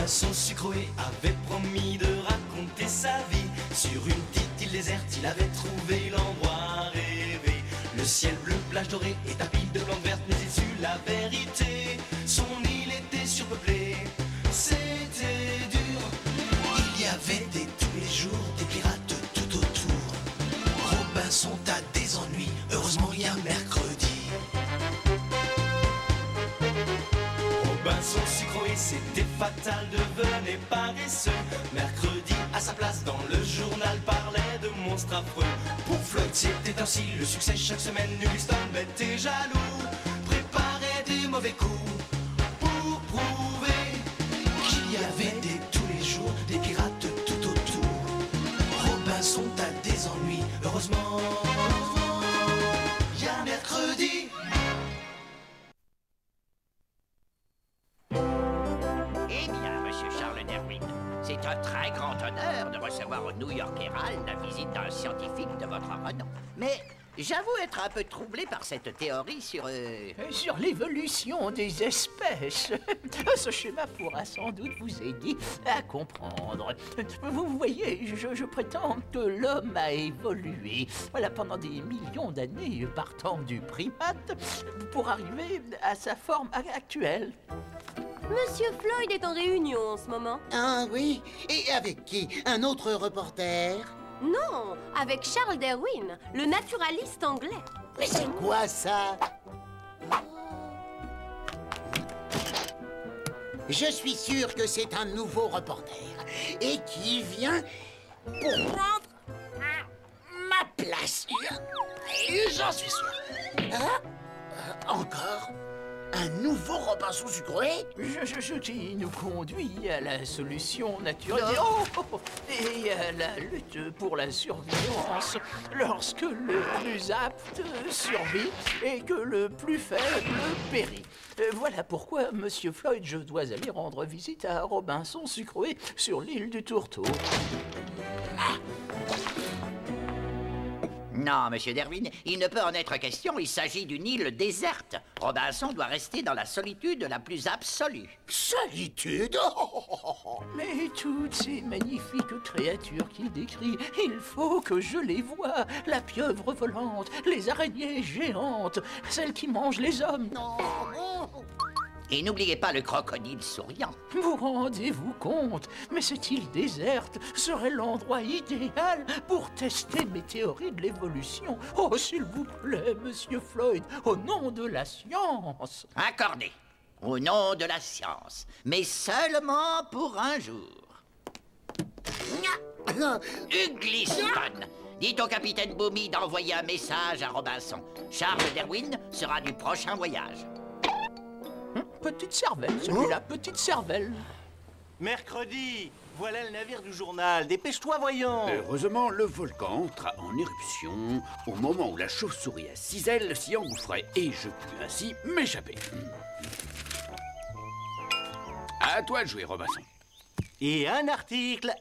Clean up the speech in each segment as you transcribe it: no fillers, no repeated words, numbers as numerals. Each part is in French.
Robinson Sucroé avait promis de raconter sa vie. Sur une petite île déserte, il avait trouvé l'endroit rêvé. Le ciel bleu, plage dorée et tapis de plantes vertes, mais il sut la vérité. Son île était surpeuplée, c'était dur. Il y avait tous les jours des pirates tout autour. Robinson a des ennuis, heureusement il y a mercredi. Robinson Sucroé, c'était fatal, devenait paresseux. Mercredi, à sa place dans le journal, parlait de monstres affreux. Pour Floyd, c'était ainsi le succès chaque semaine. Nuguston, bête et jaloux, préparait des mauvais coups pour prouver qu'il y avait tous les jours des pirates tout autour. Robinson a des ennuis, heureusement, il y a mercredi. C'est un très grand honneur de recevoir au New York Herald la visite d'un scientifique de votre renom. Mais j'avoue être un peu troublé par cette théorie sur... Sur l'évolution des espèces. Ce schéma pourra sans doute vous aider à comprendre. Vous voyez, je prétends que l'homme a évolué. Voilà, pendant des millions d'années, partant du primate, pour arriver à sa forme actuelle. Monsieur Floyd est en réunion en ce moment. Ah oui? Et avec qui? Un autre reporter? Non, avec Charles Darwin, le naturaliste anglais. Mais c'est quoi ça? Je suis sûr que c'est un nouveau reporter et qui vient pour prendre ma place. J'en suis sûr. Hein? Encore? Un nouveau Robinson Sucroé? Ce qui nous conduit à la solution naturelle et à la lutte pour la survivance lorsque le plus apte survit et que le plus faible périt. Voilà pourquoi, Monsieur Floyd, je dois aller rendre visite à Robinson Sucroé sur l'île du Tourteau. Non, Monsieur Darwin, il ne peut en être question, il s'agit d'une île déserte. Robinson doit rester dans la solitude la plus absolue. Solitude? Mais toutes ces magnifiques créatures qu'il décrit, il faut que je les voie. La pieuvre volante, les araignées géantes, celles qui mangent les hommes. Non. Et n'oubliez pas le crocodile souriant. Vous rendez-vous compte? Mais cette île déserte serait l'endroit idéal pour tester mes théories de l'évolution. Oh, s'il vous plaît, Monsieur Floyd, au nom de la science. Accordé. Au nom de la science. Mais seulement pour un jour. Ugliston, dites au capitaine Boomy d'envoyer un message à Robinson. Charles Darwin sera du prochain voyage. Petite cervelle, celui-là, petite cervelle. Mercredi, voilà le navire du journal. Dépêche-toi, voyons. Heureusement, le volcan entra en éruption au moment où la chauve-souris à 6 ailes s'y engouffrait et je pus ainsi m'échapper. À toi de jouer, Robinson. Et un article.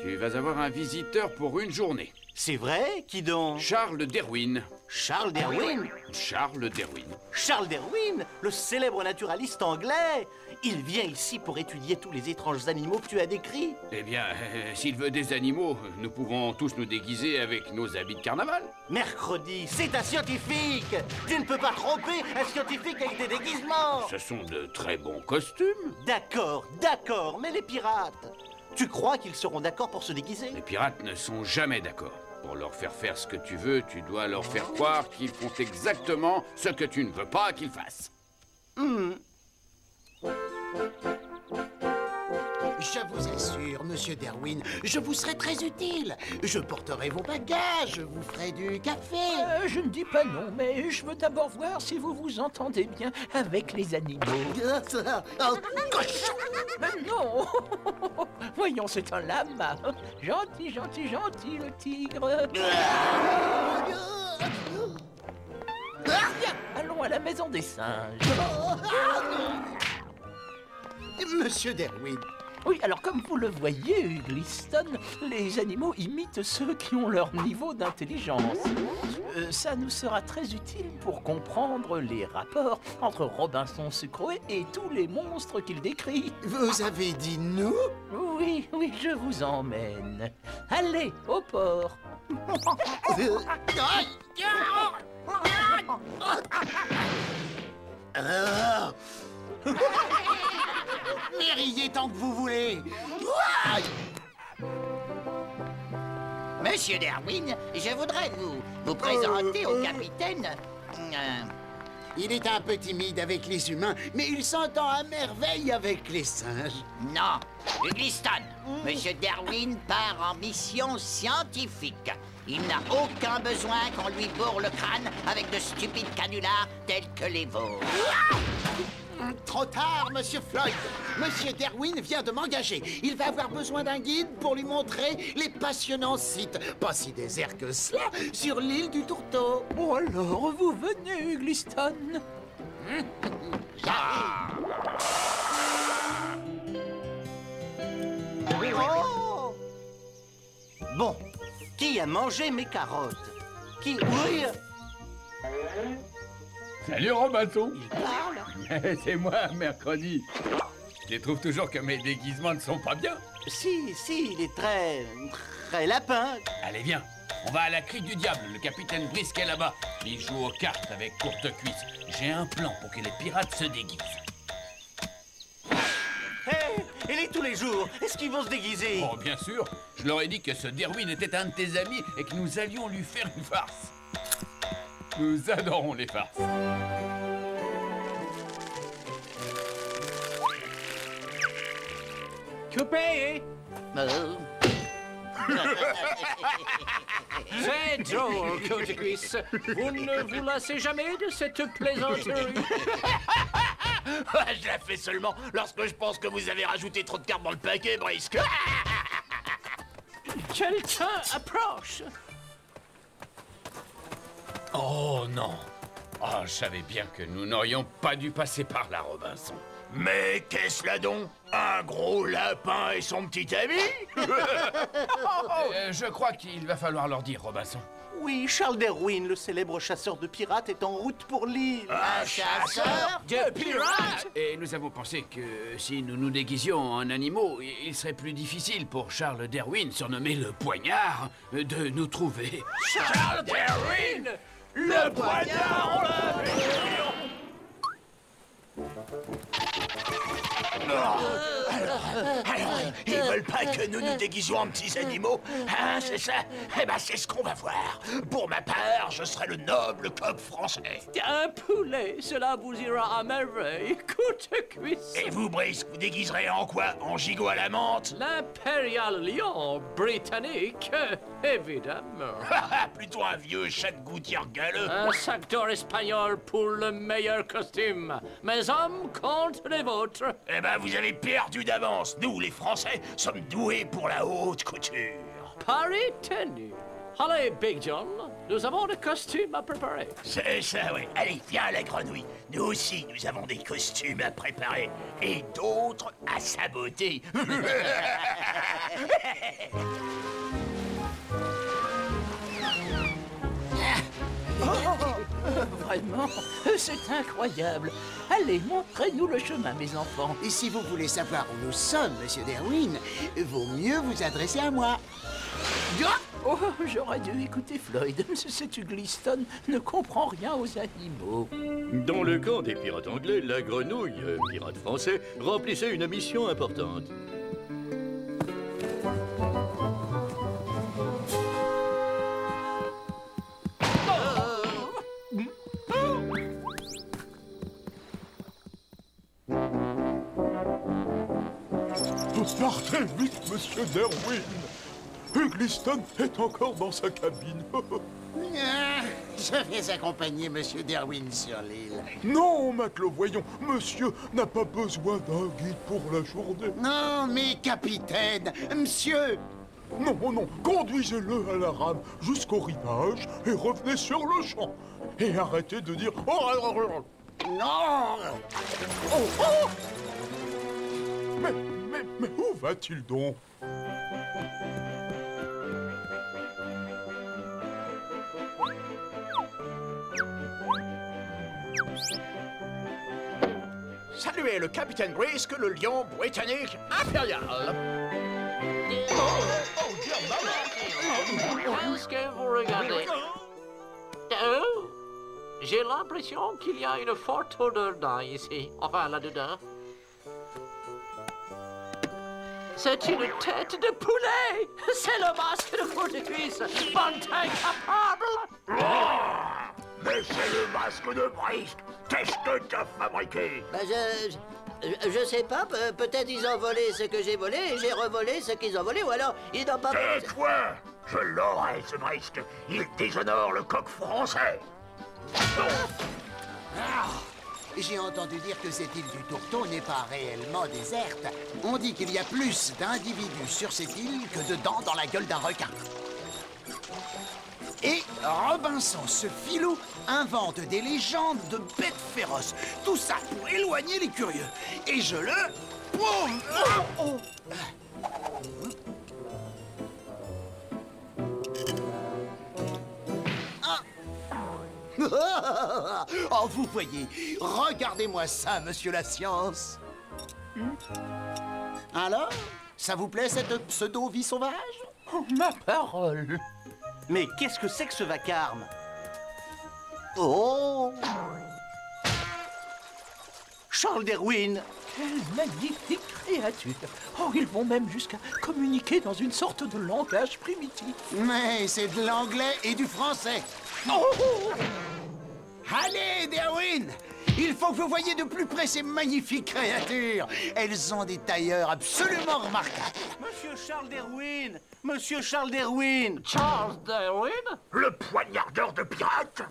Tu vas avoir un visiteur pour une journée. C'est vrai? Qui donc? Charles Darwin. Charles Darwin? Charles Darwin. Charles Darwin, le célèbre naturaliste anglais. Il vient ici pour étudier tous les étranges animaux que tu as décrits. Eh bien, s'il veut des animaux, nous pouvons tous nous déguiser avec nos habits de carnaval. Mercredi, c'est un scientifique. Tu ne peux pas tromper un scientifique avec des déguisements. Ce sont de très bons costumes. D'accord, mais les pirates, tu crois qu'ils seront d'accord pour se déguiser? Les pirates ne sont jamais d'accord. Pour leur faire ce que tu veux, tu dois leur faire croire qu'ils font exactement ce que tu ne veux pas qu'ils fassent. Je vous assure, Monsieur Darwin, je vous serai très utile. Je porterai vos bagages, je vous ferai du café. Je ne dis pas non, mais je veux d'abord voir si vous vous entendez bien avec les animaux. Oh, cochon! Non. Voyons, c'est un lama. Gentil, le tigre. Bien, allons à la maison des singes. Monsieur Darwin, Oui, alors comme vous le voyez, Gliston, les animaux imitent ceux qui ont leur niveau d'intelligence. Ça nous sera très utile pour comprendre les rapports entre Robinson Crusoe et tous les monstres qu'il décrit. Vous avez dit nous? Oui, oui, je vous emmène. Allez, au port. Mais riez tant que vous voulez. Monsieur Darwin, je voudrais vous présenter au capitaine. Il est un peu timide avec les humains, mais il s'entend à merveille avec les singes. Non, Gliston. Monsieur Darwin part en mission scientifique. Il n'a aucun besoin qu'on lui bourre le crâne avec de stupides canulars tels que les vôtres. Trop tard, Monsieur Floyd. Monsieur Darwin vient de m'engager. Il va avoir besoin d'un guide pour lui montrer les passionnants sites, pas si déserts que cela, sur l'île du Tourteau. Oh alors, vous venez, Gliston. Oh! Bon, qui a mangé mes carottes? Qui... Oui. Salut Robinson. Il parle. C'est moi, mercredi. Je trouve toujours que mes déguisements ne sont pas bien. Si, il est très lapin. Allez, viens. On va à la Crique du Diable. Le capitaine Brisk est là-bas. Il joue aux cartes avec courte cuisse. J'ai un plan pour que les pirates se déguisent. Hé, il est tous les jours. Est-ce qu'ils vont se déguiser? Oh, bien sûr. Je leur ai dit que ce Darwin était un de tes amis et que nous allions lui faire une farce. Nous adorons les farces. Coupé. C'est drôle, Côte de Cuisse. Vous ne vous lassez jamais de cette plaisanterie? Je la fais seulement lorsque je pense que vous avez rajouté trop de cartes dans le paquet, Brisk. Quelqu'un approche. Oh non. Oh, je savais bien que nous n'aurions pas dû passer par là, Robinson. Mais qu'est-ce là donc? Un gros lapin et son petit ami? Je crois qu'il va falloir leur dire, Robinson. Oui, Charles Darwin, le célèbre chasseur de pirates, est en route pour l'île. Un chasseur de pirates? Et nous avons pensé que si nous nous déguisions en animaux, il serait plus difficile pour Charles Darwin, surnommé le Poignard, de nous trouver. Charles Darwin! Le poignard, on l'a vu! Alors, ils veulent pas que nous nous déguisions en petits animaux, hein, c'est ça? Eh ben, c'est ce qu'on va voir. Pour ma part, je serai le noble coq français. Un poulet, cela vous ira à merveille, Côte de Cuisse. Et vous, Brisk, vous déguiserez en quoi? En gigot à la menthe? L'Imperial Lion britannique, évidemment. Plutôt un vieux chat de gouttière galeux. Un sac d'or espagnol pour le meilleur costume. Mes hommes contre les vôtres. Eh ben, vous avez perdu d'avance. Nous, les Français, sommes doués pour la haute couture. Paris tenu. Allez, Big John, nous avons des costumes à préparer. C'est ça, oui. Allez, viens à la grenouille. Nous aussi, nous avons des costumes à préparer. Et d'autres à saboter. Vraiment, c'est incroyable. Allez, montrez-nous le chemin, mes enfants. Et si vous voulez savoir où nous sommes, Monsieur Darwin, vaut mieux vous adresser à moi. Oh, j'aurais dû écouter Floyd. Ce Gliston ne comprend rien aux animaux. Dans le camp des pirates anglais, la grenouille, pirate français, remplissait une mission importante. Partez vite, Monsieur Darwin. Gliston est encore dans sa cabine. Je vais accompagner Monsieur Darwin sur l'île. Non, matelot, voyons, monsieur n'a pas besoin d'un guide pour la journée. Non, mais capitaine, monsieur. Non, non, conduisez-le à la rame jusqu'au rivage et revenez sur le champ. Et arrêtez de dire... Non. Oh, oh. Mais où va-t-il donc? Saluez le capitaine Brisk, le lion britannique impérial. Qu'est-ce que vous regardez? Oh, j'ai l'impression qu'il y a une forte odeur d'ail ici. Enfin, là-dedans. C'est une tête de poulet! C'est le masque de four de cuisse! Bande incapable! Mais c'est le masque de Brisk. Qu'est-ce que t'as fabriqué? Bah, je sais pas, peut-être ils ont volé ce que j'ai volé et j'ai revolé ce qu'ils ont volé, ou alors ils n'ont pas... Tais-toi! Je l'aurai, ce Brisk. Il déshonore le coq français. J'ai entendu dire que cette île du Tourteau n'est pas réellement déserte. On dit qu'il y a plus d'individus sur cette île que de dents dans la gueule d'un requin. Et Robinson, ce filou, invente des légendes de bêtes féroces. Tout ça pour éloigner les curieux. Et je le... Oh, vous voyez, regardez-moi ça, monsieur la science. Alors, ça vous plaît cette pseudo-vie sauvage? Oh, ma parole. Mais qu'est-ce que c'est que ce vacarme? Oh! Charles Darwin! Quelle magnifique créature. Oh, ils vont même jusqu'à communiquer dans une sorte de langage primitif. Mais c'est de l'anglais et du français. Oh! Allez, Darwin! Il faut que vous voyiez de plus près ces magnifiques créatures. Elles ont des tailleurs absolument remarquables. Monsieur Charles Darwin! Monsieur Charles Darwin! Charles Darwin? Le poignardeur de pirates?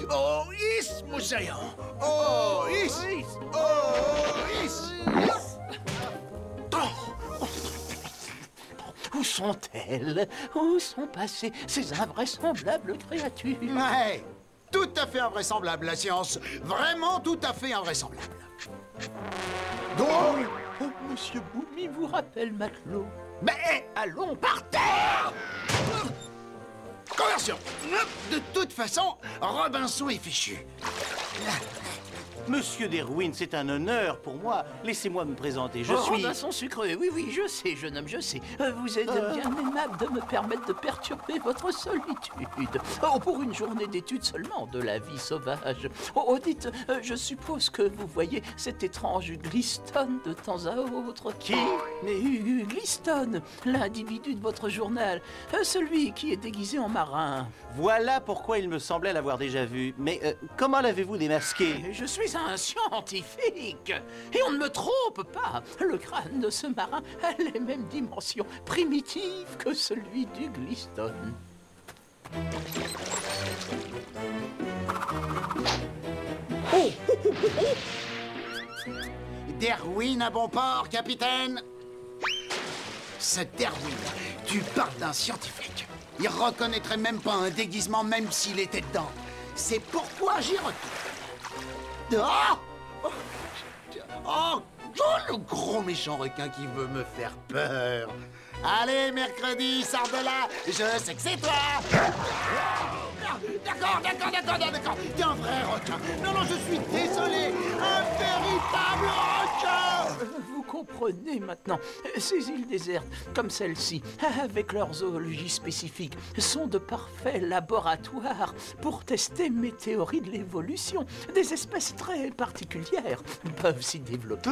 Oh, is, mon géant! Oh, is! Oh, is! Où sont-elles? Où sont passées ces invraisemblables créatures? Ouais, tout à fait invraisemblable, la science. Vraiment tout à fait invraisemblable. Oh, Monsieur Boumi vous rappelle Matelot. Mais allons par terre! Conversion! De toute façon, Robinson est fichu. Monsieur Darwin, c'est un honneur pour moi. Laissez-moi me présenter. Je suis... Robinson Sucré, oui, je sais, jeune homme, je sais. Vous êtes bien aimable de me permettre de perturber votre solitude. Oh, pour une journée d'études seulement de la vie sauvage. Oh, dites, je suppose que vous voyez cet étrange Gliston de temps à autre. Qui? Mais Gliston, l'individu de votre journal. Celui qui est déguisé en marin. Voilà pourquoi il me semblait l'avoir déjà vu. Mais comment l'avez-vous démasqué? Je suis un scientifique. Et on ne me trompe pas. Le crâne de ce marin a les mêmes dimensions primitives que celui du Gliston. Oh! Darwin à bon port, capitaine. Ce Darwin, tu parles d'un scientifique. Il reconnaîtrait même pas un déguisement, même s'il était dedans. C'est pourquoi j'y retourne. Oh! Oh! Le gros méchant requin qui veut me faire peur. Allez, mercredi, sors de là. Je sais que c'est toi. D'accord. T'es un vrai requin. Non, je suis désolé. Un véritable requin. Vous comprenez maintenant, ces îles désertes, comme celle-ci, avec leur zoologie spécifique, sont de parfaits laboratoires pour tester mes théories de l'évolution. Des espèces très particulières peuvent s'y développer.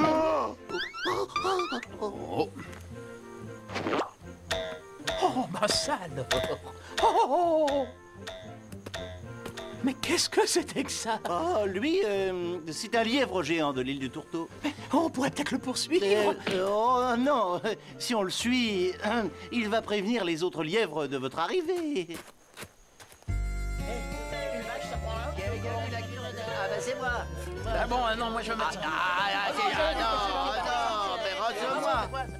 Oh, ma sale! Oh! Mais qu'est-ce que c'était que ça? Oh, lui, c'est un lièvre géant de l'île du Tourteau. Mais on pourrait peut-être le poursuivre. Oh non, si on le suit, il va prévenir les autres lièvres de votre arrivée. Ah bah c'est moi. Ah bon, non, moi je vais mettre... non, mais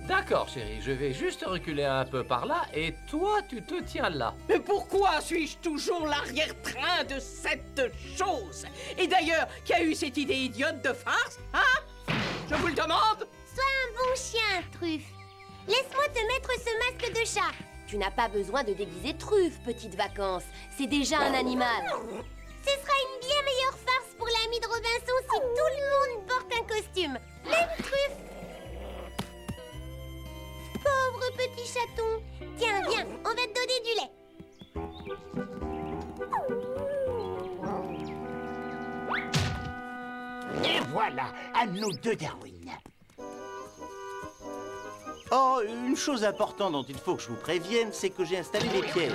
D'accord, chérie, je vais juste reculer un peu par là et toi, tu te tiens là. Mais pourquoi suis-je toujours l'arrière-train de cette chose? Et d'ailleurs, qui a eu cette idée idiote de farce, hein? Je vous le demande? Sois un bon chien, Truffe. Laisse-moi te mettre ce masque de chat. Tu n'as pas besoin de déguiser Truffe, petite vacances. C'est déjà un animal. Ce sera une bien meilleure farce pour l'ami de Robinson si tout le monde porte un costume. Même Truffe. Pauvre petit chaton. Tiens, viens, on va te donner du lait. Et voilà, à nous deux, Darwin. Oh, une chose importante dont il faut que je vous prévienne, c'est que j'ai installé les pièges.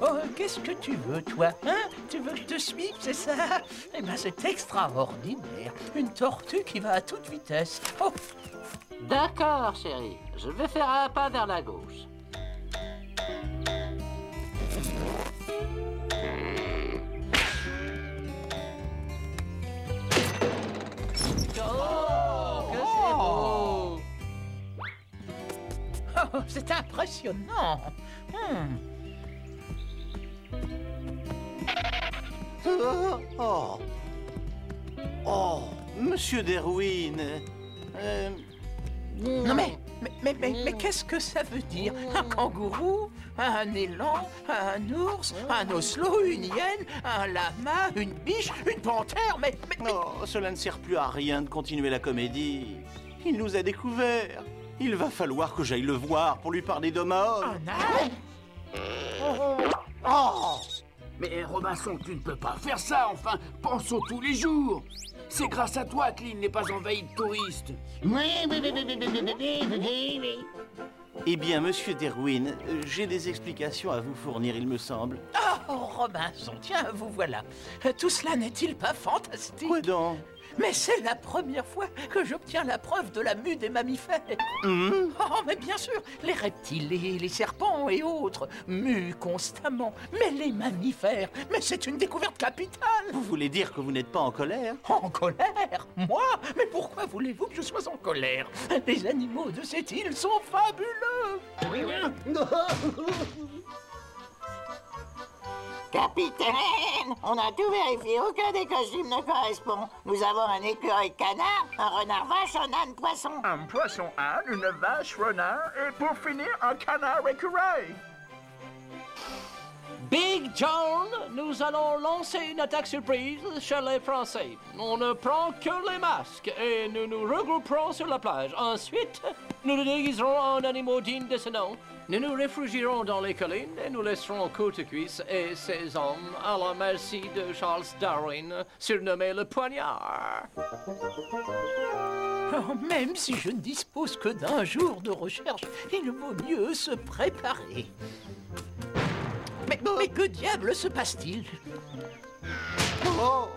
Oh, qu'est-ce que tu veux, toi? Hein? Tu veux que je te suive, c'est ça? Eh ben, c'est extraordinaire. Une tortue qui va à toute vitesse. Oh. D'accord, chérie. Je vais faire un pas vers la gauche. Oh, c'est impressionnant. Oh, Monsieur Derwin. Non mais qu'est-ce que ça veut dire? Un kangourou? Un élan? Un ours? Un oslo? Une hyène? Un lama? Une biche? Une panthère? Mais... Oh, cela ne sert plus à rien de continuer la comédie. Il nous a découverts. Il va falloir que j'aille le voir pour lui parler d'Omaon. Oh! Mais Robinson, tu ne peux pas faire ça, enfin, pensons tous les jours. C'est grâce à toi que l'île n'est pas envahie de touristes. Oui. Eh bien, Monsieur Derwin, j'ai des explications à vous fournir, il me semble. Oh, Robinson, tiens, vous voilà. Tout cela n'est-il pas fantastique? Quoi donc? Mais c'est la première fois que j'obtiens la preuve de la mue des mammifères. Oh, mais bien sûr, les reptiles, les serpents et autres muent constamment. Mais les mammifères, mais c'est une découverte capitale. Vous voulez dire que vous n'êtes pas en colère? En colère? Moi? Mais pourquoi voulez-vous que je sois en colère? Les animaux de cette île sont fabuleux. Capitaine, on a tout vérifié, aucun des costumes ne correspond. Nous avons un écureuil canard, un renard vache, un âne poisson. Un poisson âne, une vache renard et pour finir un canard écureuil. Big John, nous allons lancer une attaque surprise chez les Français. On ne prend que les masques et nous nous regrouperons sur la plage. Ensuite, nous nous déguiserons en animaux dignes de ce nom. Nous nous réfugierons dans les collines et nous laisserons Côte-Cuisse et ses hommes à la merci de Charles Darwin, surnommé le Poignard. Oh, même si je ne dispose que d'un jour de recherche, il vaut mieux se préparer. Mais que diable se passe-t-il? Oh!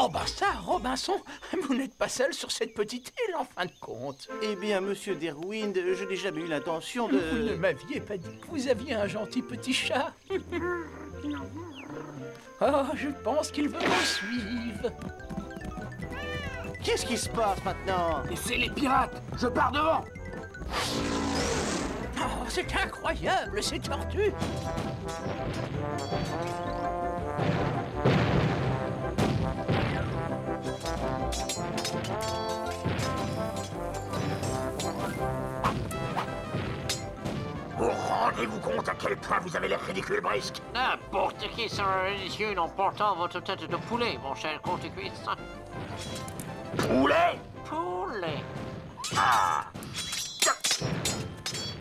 Oh bah ça, Robinson, vous n'êtes pas seul sur cette petite île en fin de compte. Eh bien, Monsieur Derwin, je n'ai jamais eu l'intention de... Vous ne m'aviez pas dit que vous aviez un gentil petit chat. Oh, je pense qu'il veut qu'on suive. Qu'est-ce qui se passe maintenant? C'est les pirates. Je pars devant. Oh, c'est incroyable, ces tortues. Rendez-vous compte à quel point vous avez l'air ridicule, Brisque? N'importe qui sera ridicule en portant votre tête de poulet, mon cher Côte-Cuisse. Poulet? Poulet. Ah!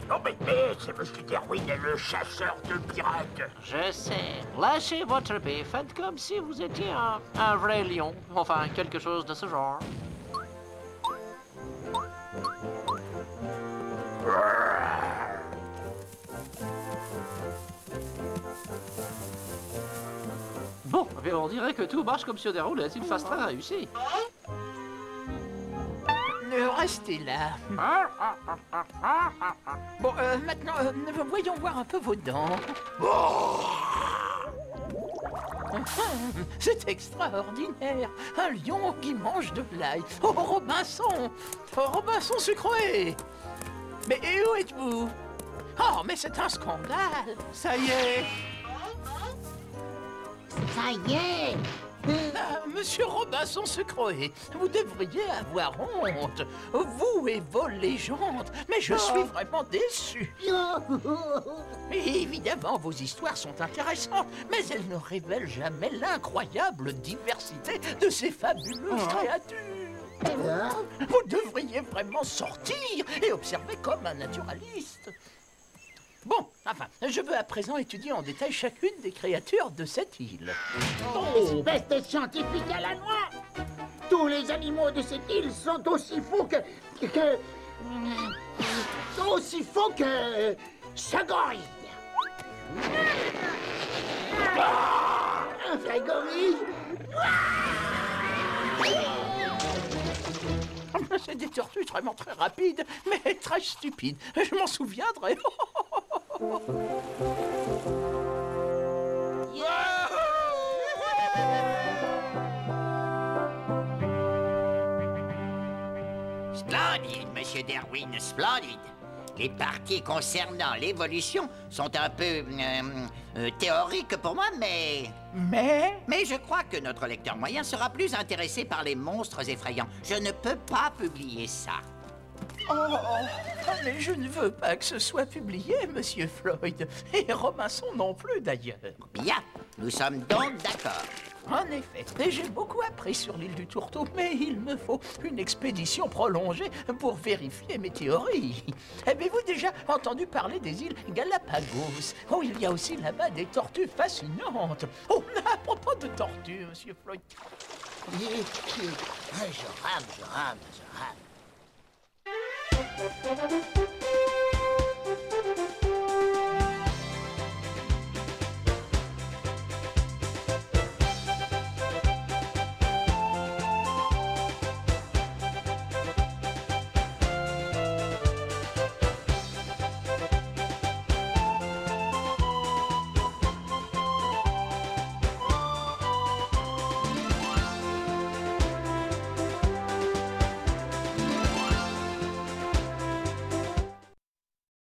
Non mais c'est Monsieur Derwin, le chasseur de pirates. Je sais. Lâchez votre épée. Faites comme si vous étiez un vrai lion. Enfin, quelque chose de ce genre. Bon, mais on dirait que tout marche comme sur des roulettes. Une phase très réussie. Restez là. Bon, maintenant, voyons voir un peu vos dents. C'est extraordinaire. Un lion qui mange de l'ail. Oh, Robinson! Oh, Robinson sucré! Mais où êtes-vous? Oh, mais c'est un scandale! Ça y est! Ça y est! Monsieur Robinson Sucroé, vous devriez avoir honte. Vous et vos légendes. Mais je suis vraiment déçu. Évidemment, vos histoires sont intéressantes, mais elles ne révèlent jamais l'incroyable diversité de ces fabuleuses créatures. Vous devriez vraiment sortir et observer comme un naturaliste. Bon, enfin, je veux à présent étudier en détail chacune des créatures de cette île. Espèce de scientifique à la noix! Tous les animaux de cette île sont aussi faux aussi faux que... ce gorille! Un vrai gorille! C'est des tortues vraiment très rapides, mais très stupides. Je m'en souviendrai. Splendide, monsieur Darwin, splendide. Les parties concernant l'évolution sont un peu théoriques pour moi, mais je crois que notre lecteur moyen sera plus intéressé par les monstres effrayants. Je ne peux pas publier ça. Mais je ne veux pas que ce soit publié, monsieur Floyd. Et Robinson non plus, d'ailleurs. Bien, nous sommes donc d'accord. En effet, j'ai beaucoup appris sur l'île du Tourteau, mais il me faut une expédition prolongée pour vérifier mes théories. Avez-vous déjà entendu parler des îles Galapagos? Oh, il y a aussi là-bas des tortues fascinantes. Oh, à propos de tortues, monsieur Floyd. Je rame.